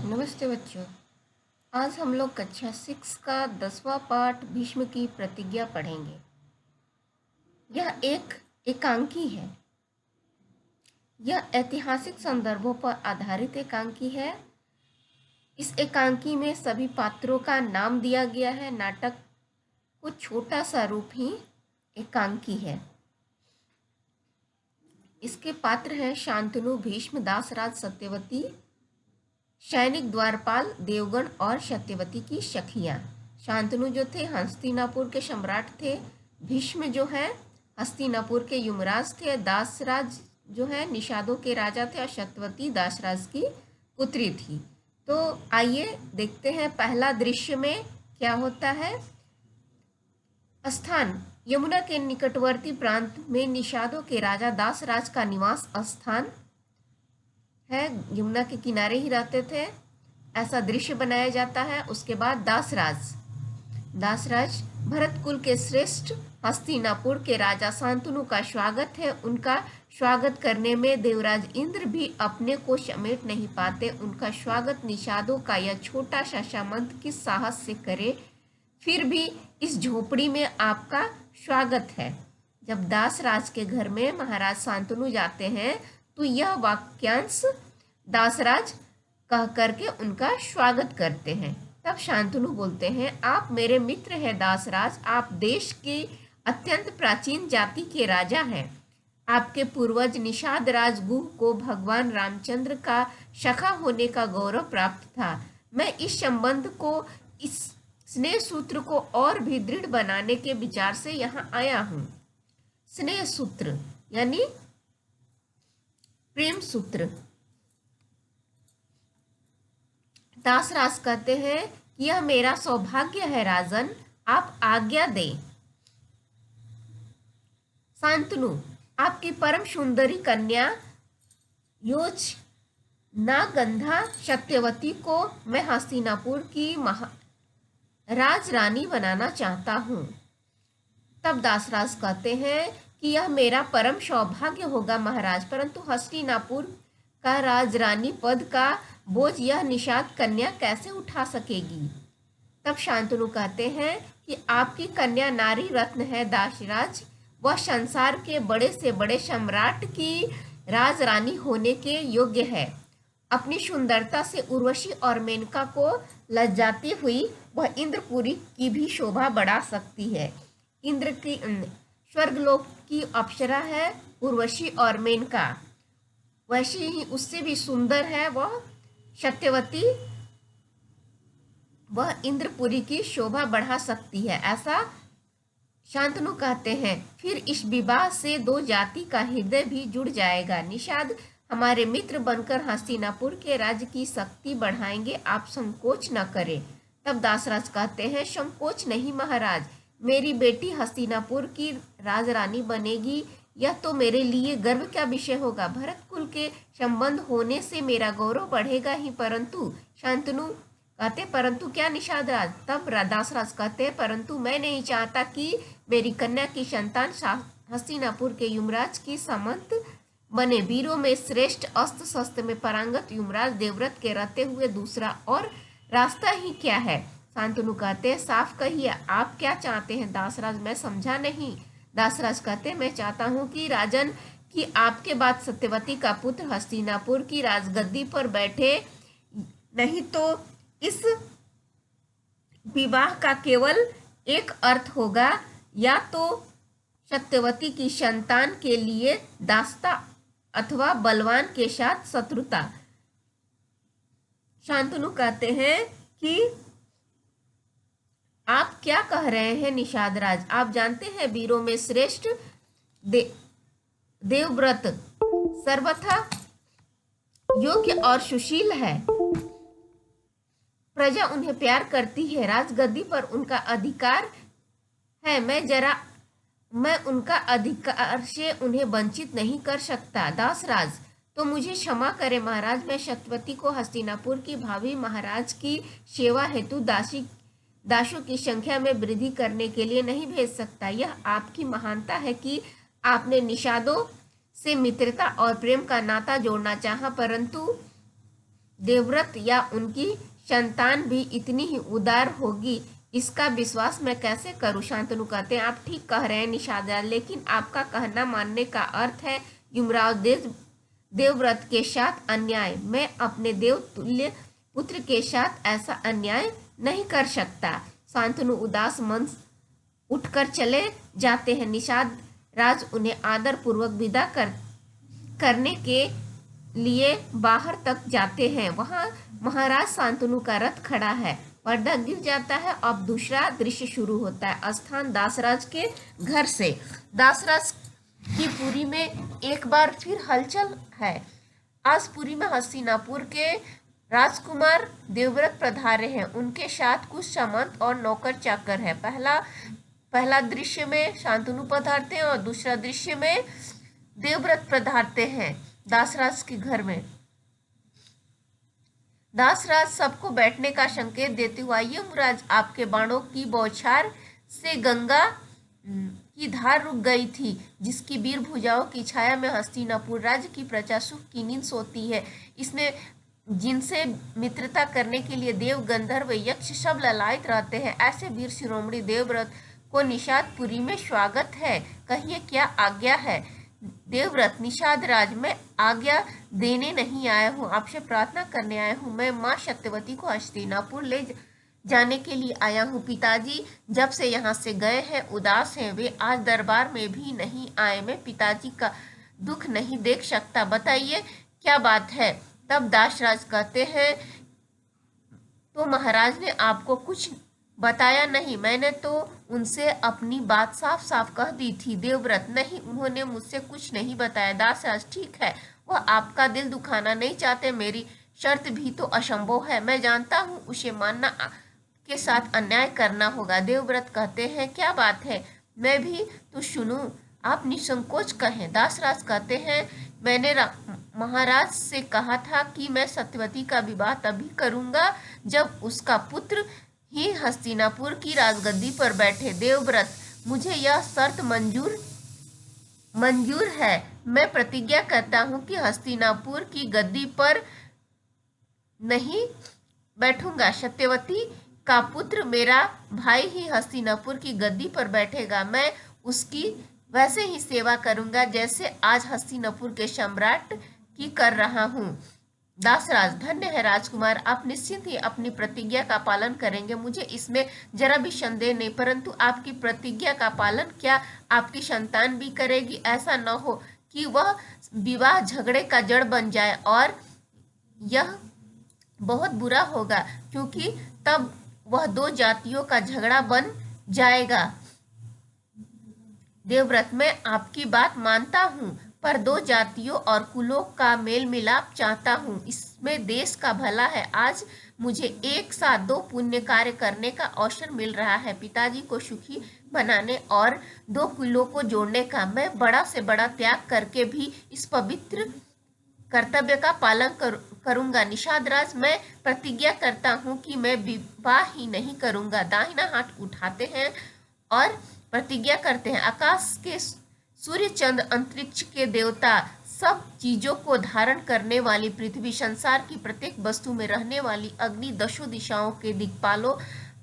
नमस्ते बच्चों। आज हम लोग कक्षा 6 का 10वां पाठ भीष्म की प्रतिज्ञा पढ़ेंगे। यह एक एकांकी है। यह ऐतिहासिक संदर्भों पर आधारित एकांकी है। इस एकांकी में सभी पात्रों का नाम दिया गया है। नाटक को छोटा सा रूप ही एकांकी है। इसके पात्र हैं शांतनु, भीष्म, दासराज, सत्यवती, सैनिक, द्वारपाल, देवगण और सत्यवती की सखियां। शांतनु जो थे हस्तिनापुर के सम्राट थे। भीष्म जो है हस्तिनापुर के युवराज थे। दासराज जो है निषादों के राजा थे और सत्यवती दासराज की पुत्री थी। तो आइए देखते हैं पहला दृश्य में क्या होता है। स्थान यमुना के निकटवर्ती प्रांत में निषादों के राजा दासराज का निवास स्थान है। यमुना के किनारे ही रहते थे। ऐसा दृश्य बनाया जाता है। उसके बाद दासराज भरत कुल के श्रेष्ठ हस्तिनापुर के राजा शांतनु का स्वागत है। उनका स्वागत करने में देवराज इंद्र भी अपने को समेट नहीं पाते। उनका स्वागत निषादों का यह छोटा सा सामंत किस साहस से करे। फिर भी इस झोपड़ी में आपका स्वागत है। जब दासराज के घर में महाराज शांतनु जाते हैं तो यह वाक्यांश दासराज कह करके उनका स्वागत करते हैं। तब शांतनु बोलते हैं, आप मेरे मित्र हैं दासराज। आप देश की अत्यंत प्राचीन जाति के राजा हैं। आपके पूर्वज निषाद राज गुह को भगवान रामचंद्र का सखा होने का गौरव प्राप्त था। मैं इस संबंध को, इस स्नेह सूत्र को और भी दृढ़ बनाने के विचार से यहाँ आया हूँ। स्नेह सूत्र यानी प्रेम सूत्र। दासराज कहते हैं कि यह मेरा सौभाग्य है राजन, आप आज्ञा दें। शांतनु, आपकी परम सुंदरी कन्या योजनागंधा सत्यवती को मैं हस्तिनापुर की राजरानी बनाना चाहता हूँ। तब दासराज कहते हैं कि यह मेरा परम सौभाग्य होगा महाराज, परंतु हस्तिनापुर का राजरानी पद का बोझ यह निषाद कन्या कैसे उठा सकेगी। तब शांतनु कहते हैं कि आपकी कन्या नारी रत्न है दासराज। वह संसार के बड़े से बड़े सम्राट की राजरानी होने के योग्य है। अपनी सुंदरता से उर्वशी और मेनका को लज्जाती हुई वह इंद्रपुरी की भी शोभा बढ़ा सकती है। इंद्र की स्वर्गलोक की अप्सरा है उर्वशी और मेनका, वैसी ही उससे भी सुंदर है वह सत्यवती। वह इंद्रपुरी की शोभा बढ़ा सकती है, ऐसा शांतनु कहते हैं। फिर इस विवाह से दो जाति का हृदय भी जुड़ जाएगा। निषाद हमारे मित्र बनकर हस्तिनापुर के राज्य की शक्ति बढ़ाएंगे, आप संकोच न करें। तब दासराज कहते हैं, संकोच नहीं महाराज, मेरी बेटी हस्तिनापुर की राजरानी बनेगी, यह तो मेरे लिए गर्व का विषय होगा। भरत कुल के संबंध होने से मेरा गौरव बढ़ेगा ही। परंतु शांतनु कहते, परंतु क्या निषाद राज। तब दासराज कहते, परंतु मैं नहीं चाहता कि मेरी कन्या की संतान हस्तिनापुर के युवराज की सामंत बने। वीरों में श्रेष्ठ, अस्त्र शस्त्र में पारंगत युवराज देवव्रत के रहते हुए दूसरा और रास्ता ही क्या है। शांतनु कहते, साफ कहिए आप क्या चाहते हैं। दासराज, मैं समझा नहीं। दासराज कहते, मैं चाहता हूँ कि राजन कि आपके बाद सत्यवती का पुत्र हस्तिनापुर की राजगद्दी पर बैठे, नहीं तो इस विवाह का केवल एक अर्थ होगा, या तो सत्यवती की संतान के लिए दास्ता अथवा बलवान के साथ शत्रुता। शांतनु कहते हैं कि आप क्या कह रहे हैं निषाद राज। आप जानते हैं वीरों में श्रेष्ठ देवव्रत सर्वथा योग्य और सुशील है। प्रजा उन्हें प्यार करती है, राजगद्दी पर उनका अधिकार है। मैं उनका अधिकार से उन्हें वंचित नहीं कर सकता। दासराज, तो मुझे क्षमा करें महाराज, मैं सत्यवती को हस्तिनापुर की भावी महाराज की सेवा हेतु दासों की संख्या में वृद्धि करने के लिए नहीं भेज सकता। यह आपकी महानता है कि आपने निषादों से मित्रता और प्रेम का नाता जोड़ना चाहा, परंतु देवव्रत या उनकी संतान भी इतनी ही उदार होगी, इसका विश्वास मैं कैसे करूं? शांतनु कहते हैं, आप ठीक कह रहे हैं निषाद राज, लेकिन आपका कहना मानने का अर्थ है युमराज देवव्रत के साथ अन्याय। मैं अपने देवतुल्य पुत्र के साथ ऐसा अन्याय नहीं कर सकता। शांतनु उदास मन उठकर चले जाते हैं। निषाद राज उन्हें आदर पूर्वक विदा करने के लिए बाहर तक जाते हैं। वहां महाराज शांतनु का रथ खड़ा है। पर्दा गिर जाता है। अब दूसरा दृश्य शुरू होता है। स्थान दासराज के घर से। दासराज की पुरी में एक बार फिर हलचल है। आज पुरी में हस्तिनापुर के राजकुमार देवव्रत पधारे हैं। उनके साथ कुछ सामंत और नौकर चाकर है। पहला दृश्य में शांतनु पधारते हैं और दूसरा दृश्य में देवव्रत पधारते हैं दासराज के घर में। दासराज सबको बैठने का संकेत देते हुए, आइए मुराज, आपके बाणों की बौछार से गंगा की धार रुक गई थी, जिसकी वीर भुजाओं की छाया में हस्तिनापुर राज्य की प्रजा सुख की नींद सोती है। इसने जिनसे मित्रता करने के लिए देव, गंधर्व, यक्ष सब ललायत रहते हैं। ऐसे वीर शिरोमणि देवव्रत को निषादपुरी में स्वागत है। कहिए क्या आज्ञा है? देवव्रत, निषाद राज, मैं आज्ञा देने नहीं आया हूँ, आपसे प्रार्थना करने आया हूँ। मैं माँ सत्यवती को हस्तिनापुर ले जाने के लिए आया हूँ। पिताजी जब से यहाँ से गए हैं उदास हैं। वे आज दरबार में भी नहीं आए। मैं पिताजी का दुख नहीं देख सकता। बताइए क्या बात है? तब दासराज कहते हैं, तो महाराज ने आपको कुछ बताया नहीं? मैंने तो उनसे अपनी बात साफ साफ कह दी थी। देवव्रत, नहीं, उन्होंने मुझसे कुछ नहीं बताया। दासराज, ठीक है, वह आपका दिल दुखाना नहीं चाहते। मेरी शर्त भी तो असंभव है। मैं जानता हूँ उसे मानना के साथ अन्याय करना होगा। देवव्रत कहते हैं, क्या बात है? मैं भी तो सुनूं, आप निसंकोच कहें। दासराज कहते हैं, मैंने महाराज से कहा था कि मैं सत्यवती का विवाह तभी करूंगा जब उसका पुत्र ही हस्तिनापुर की राजगद्दी पर बैठे। देवव्रत, मुझे यह शर्त मंजूर है। मैं प्रतिज्ञा करता हूँ कि हस्तिनापुर की गद्दी पर नहीं बैठूंगा। सत्यवती का पुत्र, मेरा भाई ही हस्तिनापुर की गद्दी पर बैठेगा। मैं उसकी वैसे ही सेवा करूंगा जैसे आज हस्तिनापुर के सम्राट की कर रहा हूँ। दासराज, धन्य है राजकुमार, आप निश्चिंत ही अपनी प्रतिज्ञा का पालन करेंगे। मुझे इसमें जरा भी संदेह नहीं, परंतु आपकी प्रतिज्ञा का पालन क्या आपकी संतान भी करेगी? ऐसा न हो कि वह विवाह झगड़े का जड़ बन जाए, और यह बहुत बुरा होगा, क्योंकि तब वह दो जातियों का झगड़ा बन जाएगा। देवव्रत, मैं आपकी बात मानता हूँ, पर दो जातियों और कुलों का मेल मिलाप चाहता हूँ। इसमें देश का भला है। आज मुझे एक साथ दो पुण्य कार्य करने का अवसर मिल रहा है। पिताजी को सुखी बनाने और दो कुलों को जोड़ने का। मैं बड़ा से बड़ा त्याग करके भी इस पवित्र कर्तव्य का पालन करूंगा। निषाद राज, मैं प्रतिज्ञा करता हूँ कि मैं विवाह ही नहीं करूंगा। दाहिना हाथ उठाते हैं और प्रतिज्ञा करते हैं। आकाश के सूर्य, चंद्र, अंतरिक्ष के देवता, सब चीजों को धारण करने वाली पृथ्वी, संसार की प्रत्येक वस्तु में रहने वाली अग्नि, दशों दिशाओं के दिक्पालों,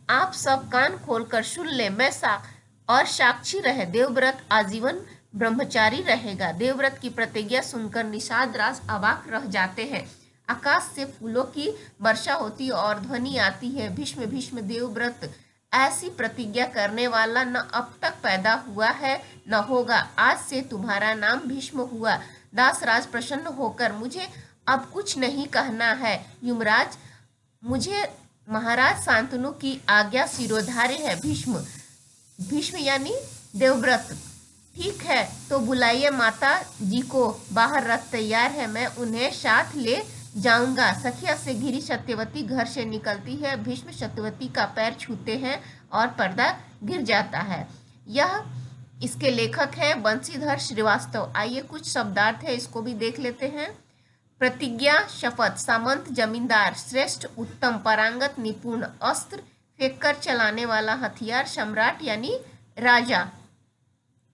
आप सब कान खोलकर सुन ले। मैं साक्षी रहे। देवव्रत आजीवन ब्रह्मचारी रहेगा। देवव्रत की प्रतिज्ञा सुनकर निषाद राज अवाक रह जाते हैं। आकाश से फूलों की वर्षा होती और ध्वनि आती है, भीष्म भीष्म। देवव्रत, ऐसी प्रतिज्ञा करने वाला न अब तक पैदा हुआ है न होगा। आज से तुम्हारा नाम भीष्म हुआ। दासराज प्रसन्न होकर, मुझे अब कुछ नहीं कहना है युमराज, मुझे महाराज शांतनु की आज्ञा सिरोधार्य है। भीष्म यानी देवव्रत, ठीक है, तो बुलाइए माता जी को। बाहर रथ तैयार है, मैं उन्हें साथ ले जाऊंगा। सखिया से घिरी सत्यवती घर से निकलती है। भीष्म सत्यवती का पैर छूते हैं और पर्दा गिर जाता है। यह इसके लेखक है बंशीधर श्रीवास्तव। आइए कुछ शब्दार्थ है, इसको भी देख लेते हैं। प्रतिज्ञा, शपथ, सामंत, जमींदार, श्रेष्ठ, उत्तम, पारंगत, निपुण, अस्त्र फेंक कर चलाने वाला हथियार, सम्राट यानी राजा।